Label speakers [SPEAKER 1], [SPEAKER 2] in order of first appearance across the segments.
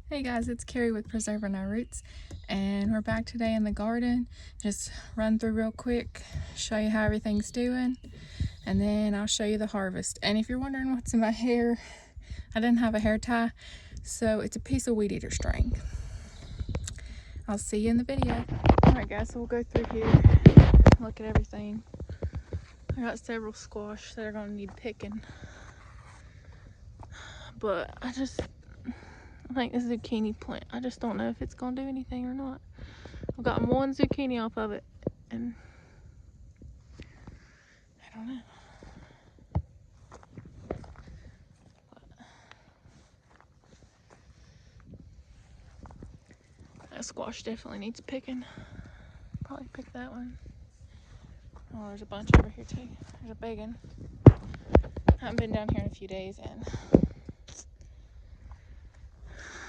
[SPEAKER 1] Hey guys, it's Carrie with Preserving Our Roots, and we're back today in the garden. Just run through real quick, show you how everything's doing, and then I'll show you the harvest. And if you're wondering what's in my hair, I didn't have a hair tie, so it's a piece of weed eater string. I'll see you in the video. Alright guys, so we'll go through here, look at everything. I got several squash that are going to need picking, but I think this zucchini plant, I just don't know if it's going to do anything or not. I've gotten one zucchini off of it, and I don't know. That squash definitely needs picking. Probably pick that one. Oh, there's a bunch over here too. There's a big one. I haven't been down here in a few days, and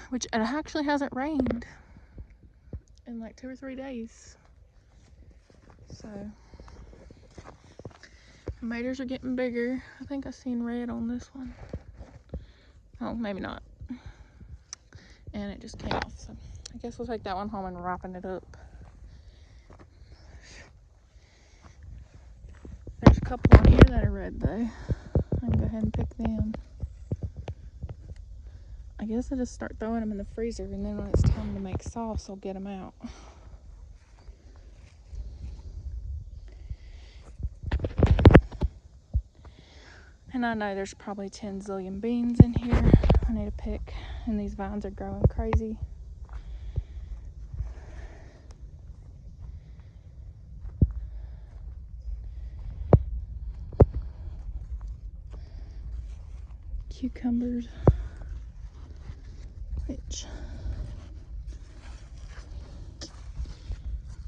[SPEAKER 1] which it actually hasn't rained in like 2 or 3 days. So the tomatoes are getting bigger. I think I seen red on this one. Oh, maybe not. And it just came off. So I guess we'll take that one home and ripen it up. There's a couple on here that are red though. I can go ahead and pick them. I guess I just start throwing them in the freezer, and then when it's time to make sauce, I'll get them out. And I know there's probably 10 zillion beans in here I need to pick, and these vines are growing crazy. Cucumbers, which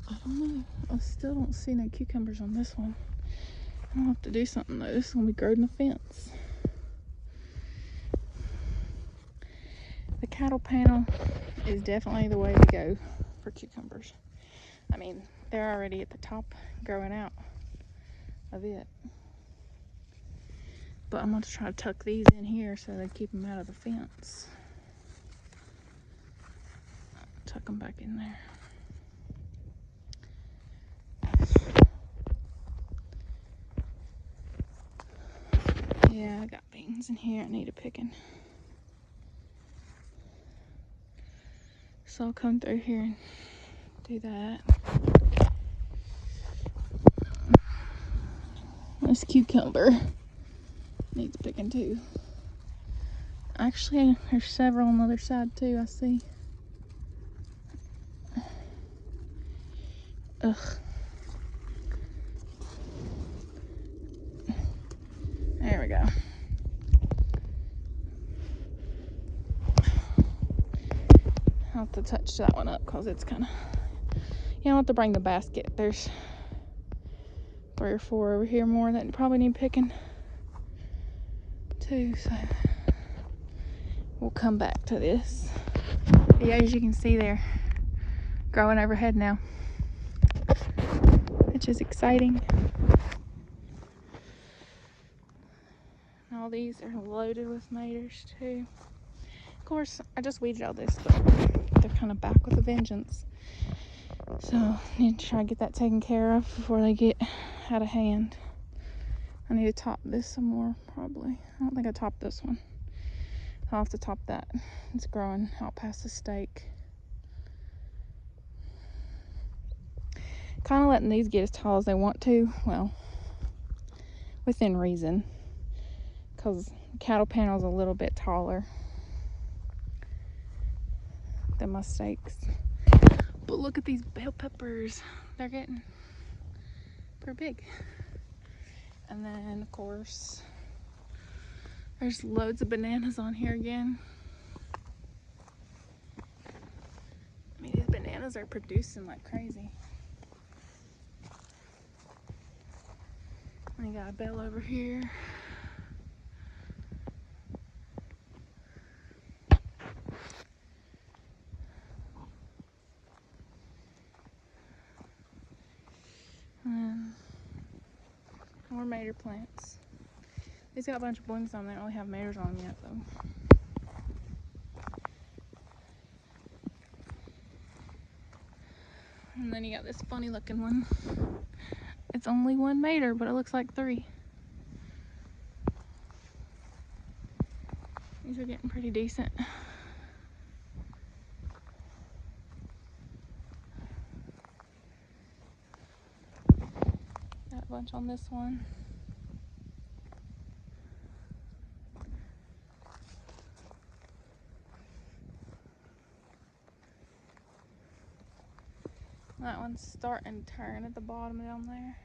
[SPEAKER 1] I don't know. I still don't see no cucumbers on this one. I'll have to do something though. This is gonna be growing the fence. The cattle panel is definitely the way to go for cucumbers. I mean, they're already at the top growing out of it. But I'm going to try to tuck these in here so they keep them out of the fence. Tuck them back in there. Yeah, I got beans in here I need a picking. So I'll come through here and do that. This cucumber needs picking too. Actually, there's several on the other side too, I see. Ugh. There we go. I'll have to touch that one up because it's kind of... Yeah, I'll have to bring the basket. There's 3 or 4 over here more that probably need picking too, so we'll come back to this. But yeah, as you can see, they're growing overhead now, which is exciting. All these are loaded with tomatoes too. Of course, I just weeded all this, but they're kind of back with a vengeance. So I need to try to get that taken care of before they get out of hand. I need to top this some more, probably. I don't think I topped this one. I'll have to top that. It's growing out past the stake. Kind of letting these get as tall as they want to. Well, within reason. Because the cattle panel is a little bit taller than my stakes. But look at these bell peppers. They're getting pretty big. And then, of course, there's loads of bananas on here again. I mean, these bananas are producing like crazy. We got a bell over here. And more mater plants. These got a bunch of blooms on them. They don't really have maters on them yet, though. And then you got this funny looking one. It's only 1 meter, but it looks like 3. These are getting pretty decent. Got a bunch on this one. That one's starting to turn at the bottom down there.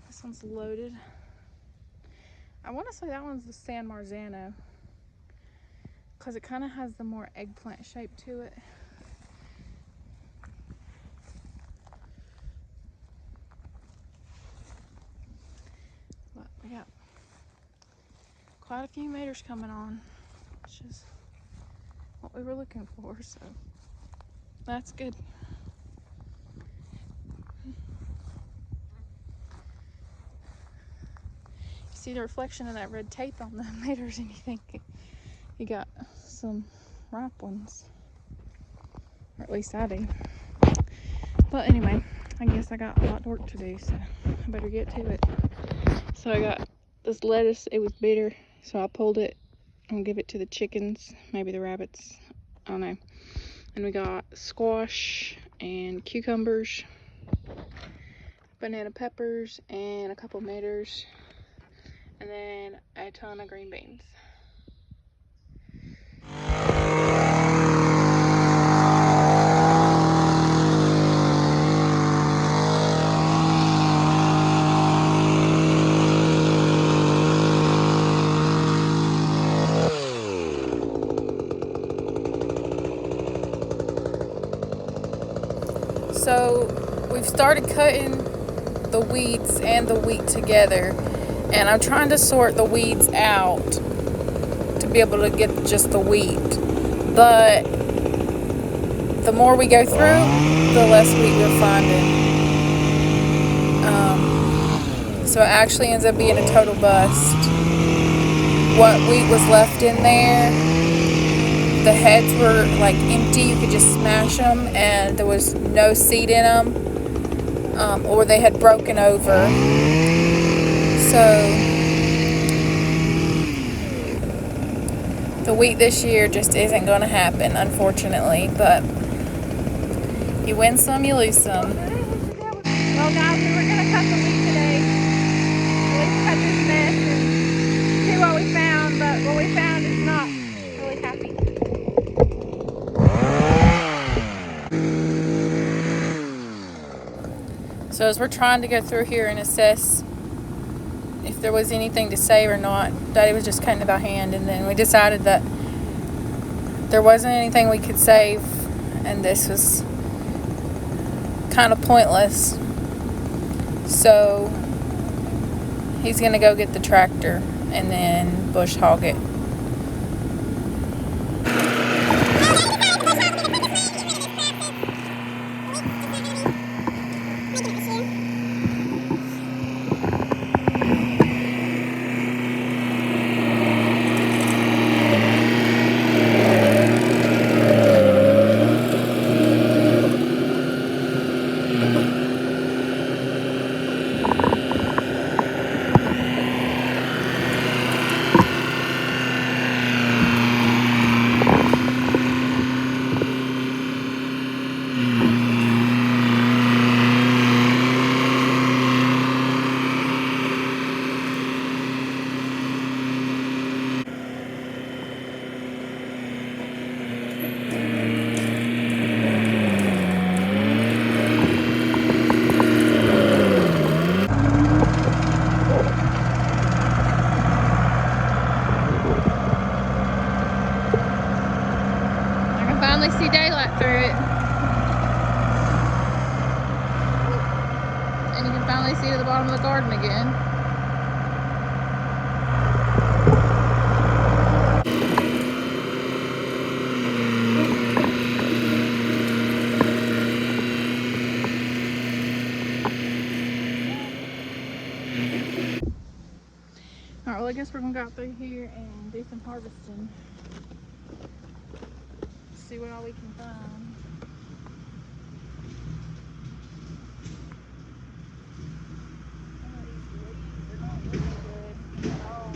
[SPEAKER 1] This one's loaded. I want to say that one's the San Marzano because it kind of has the more eggplant shape to it. But we got quite a few meters coming on, which is what we were looking for, so that's good. See the reflection of that red tape on the meters and you think you got some ripe ones, or at least I do. But anyway, I guess I got a lot of work to do, so I better get to it. So I got this lettuce. It was bitter, so I pulled it and give it to the chickens, maybe the rabbits, I don't know. And we got squash and cucumbers, banana peppers, and a couple meters, and then a ton of green beans. So we've started cutting the weeds and the wheat together, and I'm trying to sort the weeds out to be able to get just the wheat. But the more we go through, the less wheat we're finding. So it actually ends up being a total bust. What wheat was left in there, the heads were like empty. You could just smash them and there was no seed in them, or they had broken over. So the wheat this year just isn't going to happen, unfortunately, but you win some, you lose some. Well guys, we were going to cut the wheat today. At least cut this mess and see what we found, but what we found is not really happy. So as we're trying to go through here and assess if there was anything to save or not, Daddy was just cutting it by hand, and then we decided that there wasn't anything we could save, and this was kind of pointless. So he's gonna go get the tractor and then bush hog it. Finally see daylight through it. And you can finally see to the bottom of the garden again. Alright, well I guess we're gonna go out through here and do some harvesting. See what all we can find. Some of these leaves are not really good at all.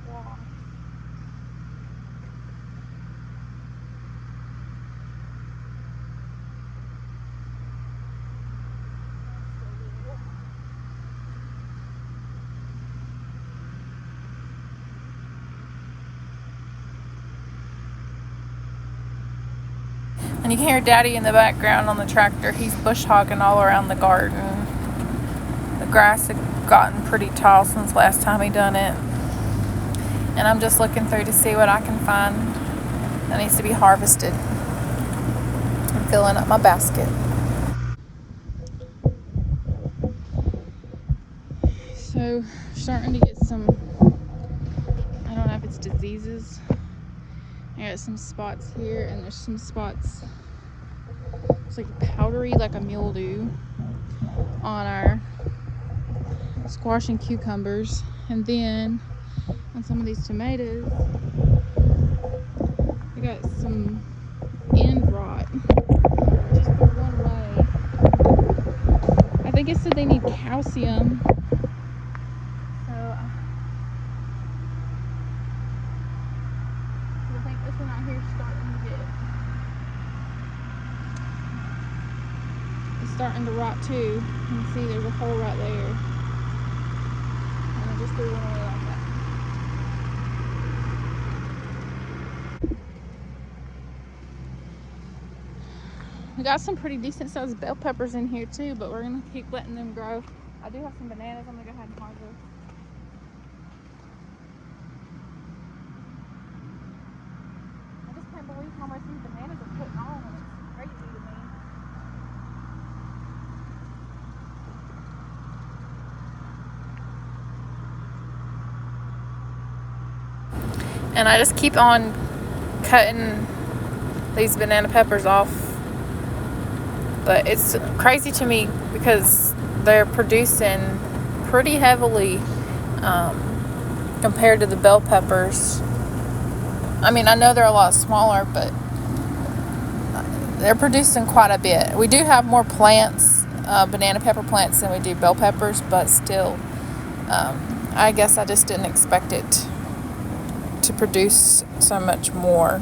[SPEAKER 1] Squash. And you can hear Daddy in the background on the tractor. He's bush hogging all around the garden. The grass had gotten pretty tall since last time he done it. And I'm just looking through to see what I can find that needs to be harvested. I'm filling up my basket. So, starting to get some, I don't know if it's diseases. I got some spots here, and there's some spots, it's like powdery, like a mildew on our squash and cucumbers. And then on some of these tomatoes, I got some end rot just for one way. I think it said they need calcium. So I think this one out here is starting to get, it's starting to rot too. You can see there's a hole right there. And I just threw one away like that. We got some pretty decent sized bell peppers in here too, but we're gonna keep letting them grow. I do have some bananas I'm gonna go ahead and harvest. I just can't believe how much these bananas are putting on. It's crazy to me. And I just keep on cutting these banana peppers off. But it's crazy to me because they're producing pretty heavily compared to the bell peppers. I mean, I know they're a lot smaller, but they're producing quite a bit. We do have more plants, banana pepper plants, than we do bell peppers, but still, I guess I just didn't expect it to produce so much more.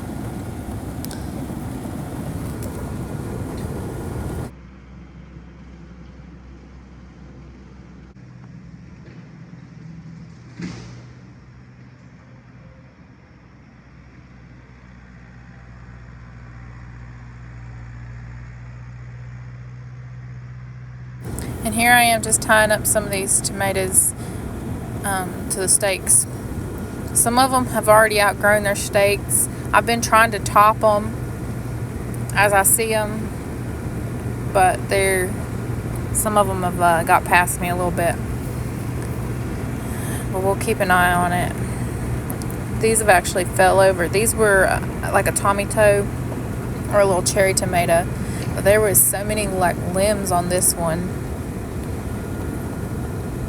[SPEAKER 1] And here I am just tying up some of these tomatoes to the stakes. Some of them have already outgrown their stakes. I've been trying to top them as I see them, but some of them have got past me a little bit. But we'll keep an eye on it. These have actually fell over. These were like a tomato or a little cherry tomato, but there was so many like limbs on this one.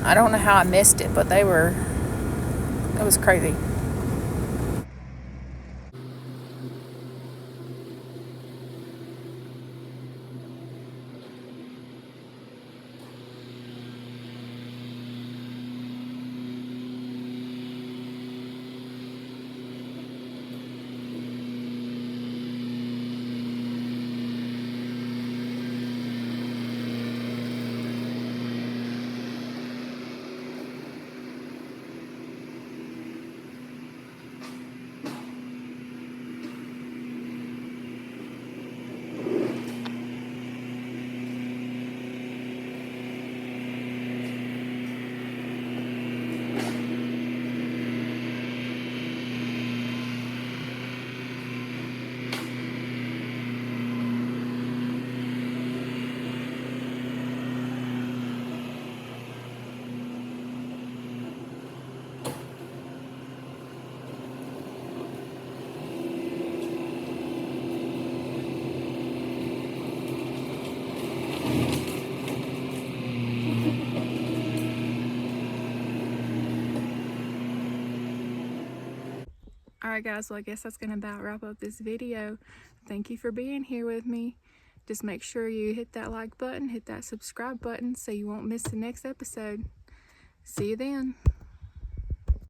[SPEAKER 1] I don't know how I missed it, but it was crazy. Alright guys, well I guess that's going to about wrap up this video. Thank you for being here with me. Just make sure you hit that like button, hit that subscribe button so you won't miss the next episode. See you then.